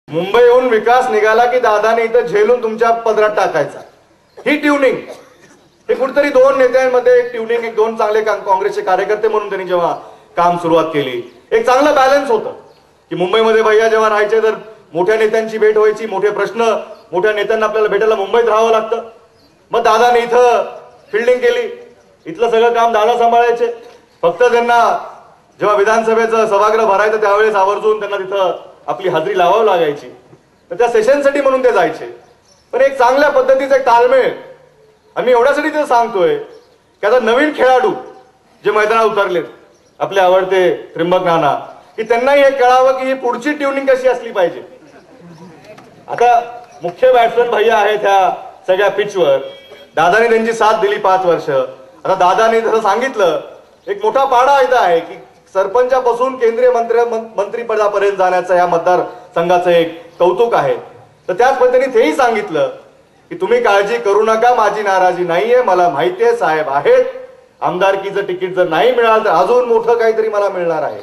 मुंबईहून विकास निघाला की दादाने इथं झेलून तुमच्या पदरात टाकायचा, ही ट्युनिंग. हे कुठेतरी दोन नेत्यांमध्ये एक ट्युनिंग, एक दोन चांगले काँग्रेसचे कार्यकर्ते म्हणून त्यांनी जेव्हा काम सुरुवात केली, एक चांगला बॅलन्स होतं की मुंबईमध्ये भैया जेव्हा राहायचे तर मोठ्या नेत्यांची भेट व्हायची, मोठे प्रश्न मोठ्या नेत्यांना आपल्याला भेटायला मुंबईत राहावं लागतं. मग दादाने इथं फिल्डिंग केली, इथलं सगळं काम दादा सांभाळायचे. फक्त त्यांना जेव्हा विधानसभेचं सभागृह भरायचं त्यावेळेस आवर्जून त्यांना तिथं आपली हाजरी लावावी लागायची, तर त्या सेशनसाठी म्हणून ते जायचे. पण एक चांगल्या पद्धतीचा एक ताळमेळ आम्ही एवढ्यासाठी ते सांगतोय की आता नवीन खेळाडू जे मैदानात उतरलेत, आपले आवडते त्रिंबक नाना, की त्यांनाही हे कळावं की ही पुढची ट्युनिंग कशी असली पाहिजे. आता मुख्य बॅट्समन भैया आहेत ह्या सगळ्या पिचवर, दादाने त्यांची साथ दिली 5 वर्ष. आता दादाने जसं सांगितलं, एक मोठा पाडा इथं आहे की सरपंचापासून केंद्रीय मंत्रीपदापर्यंत जाण्याचं या मतदारसंघाचं एक कौतुक आहे. तर त्याच पद्धतीने तेही सांगितलं की तुम्ही काळजी करू नका, माझी नाराजी नाहीये, मला माहितीये साहेब आहेत, आमदारकीचं तिकीट जर नाही मिळालं तर अजून मोठं काहीतरी मला मिळणार आहे.